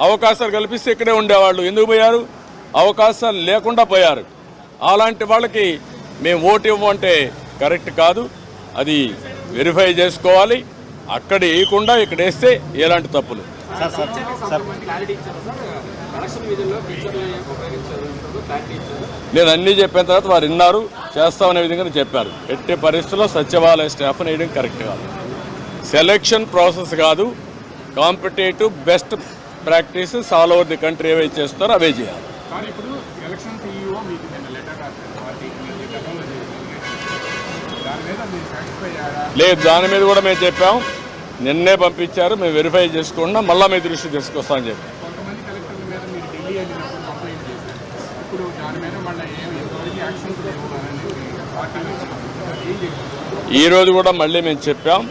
అవకాశాలు కల్పిస్తే ఇక్కడే ఉండేవాళ్ళు. ఎందుకు పోయారు? అవకాశాలు లేకుండా పోయారు. అలాంటి వాళ్ళకి మేము ఓటు ఇవ్వమంటే కరెక్ట్ కాదు. అది వెరిఫై చేసుకోవాలి. అక్కడ వేయకుండా ఇక్కడ వేస్తే ఎలాంటి తప్పులు. నేను అన్నీ చెప్పిన తర్వాత వారు విన్నారు, చేస్తామనే విధంగా చెప్పారు. ఎట్టి పరిస్థితుల్లో సచివాలయ స్టాఫ్ని వేయడం కరెక్ట్ కాదు. సెలక్షన్ ప్రాసెస్ కాదు, competitive best practices all over the country ఏవైతే చేస్తారో అవే చేయాలి. లేదు, దాని మీద కూడా మేము చెప్పాం. నిన్నే పంపించారు, మేము వెరిఫై చేసుకుంటున్నాం. మళ్ళీ మీ దృష్టి తీసుకొస్తామని చెప్పి ఈరోజు కూడా మళ్ళీ మేము చెప్పాం.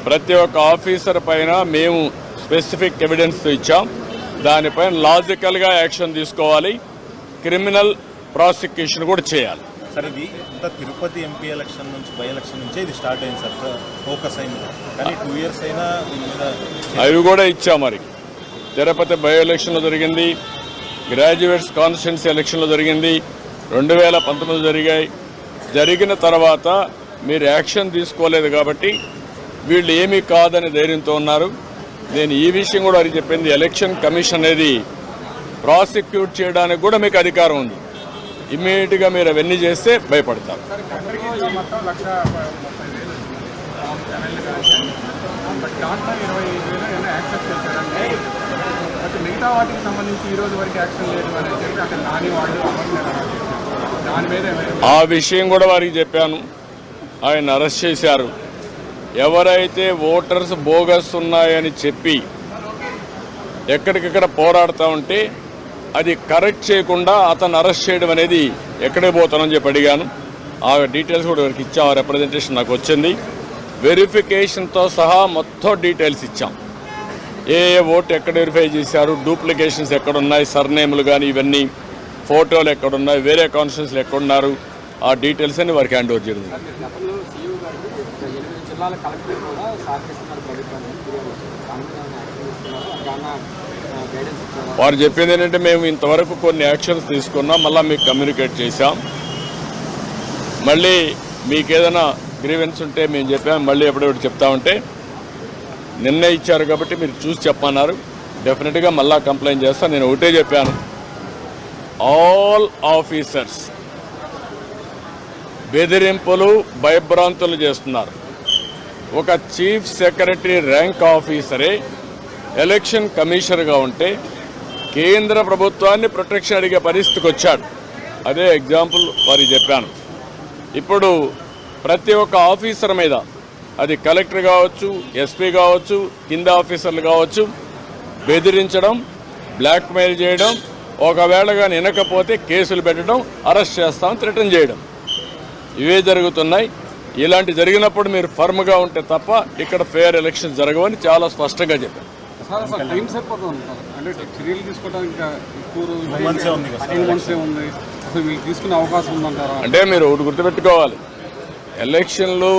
ప్రతి ఒక్క ఆఫీసర్ పైన మేము స్పెసిఫిక్ ఎవిడెన్స్ ఇచ్చాం. దానిపైన లాజికల్గా యాక్షన్ తీసుకోవాలి. క్రిమినల్ ప్రాసిక్యూషన్ కూడా చేయాలి. సార్, ఇది తిరుపతి ఎంపీ ఎలక్షన్ నుంచి బై ఎలక్షన్ నుంచే ఇది స్టార్ట్ అయింది సార్, ఫోకస్ అయింది. కానీ 2 years అయినా అవి కూడా ఇచ్చాం. మరి తిరుపతి బై ఎలక్షన్లో జరిగింది, గ్రాడ్యుయేట్స్ కాన్స్టిట్యున్సీ ఎలక్షన్లో జరిగింది, 2019 జరిగాయి. జరిగిన తర్వాత మీరు యాక్షన్ తీసుకోలేదు కాబట్టి వీళ్ళు ఏమీ కాదని ధైర్యంతో ఉన్నారు. నేను ఈ విషయం కూడా వారికి చెప్పింది, ఎలక్షన్ కమిషన్ అనేది ప్రాసిక్యూట్ చేయడానికి కూడా మీకు అధికారం ఉంది. ఇమ్మీడియట్గా మీరు అవన్నీ చేస్తే భయపడతారు. ఆ విషయం కూడా వారికి చెప్పాను. ఆయన అరెస్ట్ చేశారు. ఎవరైతే ఓటర్స్ బోగస్ ఉన్నాయని చెప్పి ఎక్కడికక్కడ పోరాడుతూ ఉంటే అది కరెక్ట్ చేయకుండా అతను అరెస్ట్ చేయడం అనేది ఎక్కడికి పోతానని చెప్పి అడిగాను. ఆ డీటెయిల్స్ కూడా వారికి ఇచ్చాం. ఆ రిప్రజెంటేషన్ నాకు వచ్చింది. వెరిఫికేషన్తో సహా మొత్తం డీటెయిల్స్ ఇచ్చాం. ఏ ఓటు ఎక్కడ వెరిఫై చేశారు, డూప్లికేషన్స్ ఎక్కడున్నాయి, సర్నేములు కానీ ఇవన్నీ, ఫోటోలు ఎక్కడున్నాయి, వేరే కాన్స్టిట్యున్సీలు ఎక్కడున్నారు, ఆ డీటెయిల్స్ అని వారికి హ్యాండ్ ఓవర్ జరిగింది. వారు చెప్పింది ఏంటంటే, మేము ఇంతవరకు కొన్ని యాక్షన్స్ తీసుకున్నాం, మళ్ళీ మీకు కమ్యూనికేట్ చేశాం. మళ్ళీ మీకు ఏదైనా గ్రీవెన్స్ ఉంటే మేము చెప్పాము, మళ్ళీ ఎప్పుడెప్పుడు చెప్తామంటే నిన్నే ఇచ్చారు కాబట్టి మీరు చూసి చెప్పన్నారు. డెఫినెట్గా మళ్ళీ కంప్లైంట్ చేస్తాను. నేను ఒకటే చెప్పాను, ఆల్ ఆఫీసర్స్ బెదిరింపులు భయభ్రాంతులు చేస్తున్నారు. ఒక చీఫ్ సెక్రటరీ ర్యాంక్ ఆఫీసరే ఎలక్షన్ కమిషనర్గా ఉంటే కేంద్ర ప్రభుత్వాన్ని ప్రొటెక్షన్ అడిగే పరిస్థితికి వచ్చాడు. అదే ఎగ్జాంపుల్ వారికి చెప్పాను. ఇప్పుడు ప్రతి ఒక్క ఆఫీసర్ మీద, అది కలెక్టర్ కావచ్చు, ఎస్పీ కావచ్చు, కింద ఆఫీసర్లు కావచ్చు, బెదిరించడం, బ్లాక్మెయిల్ చేయడం, ఒకవేళ కానీ వినకపోతే కేసులు పెట్టడం, అరెస్ట్ చేస్తామని థ్రెటన్ చేయడం, ఇవే జరుగుతున్నాయి. ఇలాంటి జరిగినప్పుడు మీరు ఫర్మ్గా ఉంటే తప్ప ఇక్కడ ఫెయిర్ ఎలక్షన్ జరగవని చాలా స్పష్టంగా చెప్పారు. అంటే మీరు ఒకటి గుర్తుపెట్టుకోవాలి, ఎలక్షన్లు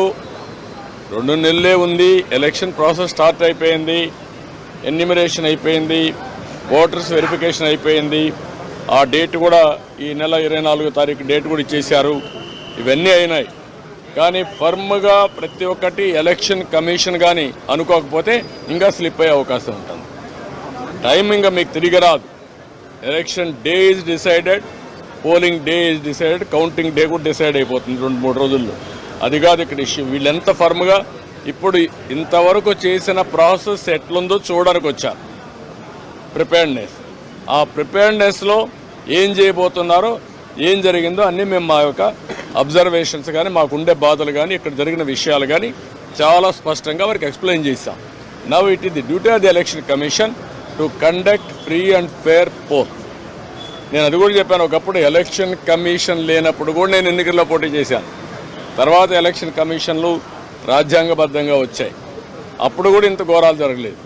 2 నెలలే ఉంది. ఎలక్షన్ ప్రాసెస్ స్టార్ట్ అయిపోయింది, ఎన్యూమరేషన్ అయిపోయింది, ఓటర్స్ వెరిఫికేషన్ అయిపోయింది. ఆ డేట్ కూడా ఈ నెల 24వ తారీఖు డేట్ కూడా ఇచ్చేశారు. ఇవన్నీ అయినాయి. కానీ ఫర్మ్గా ప్రతి ఒక్కటి ఎలక్షన్ కమిషన్ కానీ అనుకోకపోతే ఇంకా స్లిప్ అయ్యే అవకాశం ఉంటుంది. టైం ఇంకా మీకు తిరిగి రాదు. Election day is decided, polling day is decided, counting day కూడా డిసైడ్ అయిపోతుంది 2-3 రోజుల్లో. అది కాదు ఇక్కడ ఇష్యూ. వీళ్ళెంత ఫర్మ్గా ఇప్పుడు ఇంతవరకు చేసిన ప్రాసెస్ ఎట్లుందో చూడడానికి వచ్చారు. ప్రిపేర్డ్నెస్, ఆ ప్రిపేర్డ్నెస్లో ఏం చేయబోతున్నారో, ఏం జరిగిందో అన్నీ మేము మా యొక్క అబ్జర్వేషన్స్ కానీ, మాకుండే బాధలు కానీ, ఇక్కడ జరిగిన విషయాలు కానీ చాలా స్పష్టంగా వారికి ఎక్స్ప్లెయిన్ చేశాం. Now it is the duty of the election commission to conduct free and fair pole. నేను అది కూడా చెప్పాను. ఒకప్పుడు ఎలక్షన్ కమిషన్ లేనప్పుడు కూడా నేను ఎన్నికల్లో పోటీ చేశాను. తర్వాత ఎలక్షన్ కమిషన్లు రాజ్యాంగబద్ధంగా వచ్చాయి. అప్పుడు కూడా ఇంత ఘోరాలు జరగలేదు.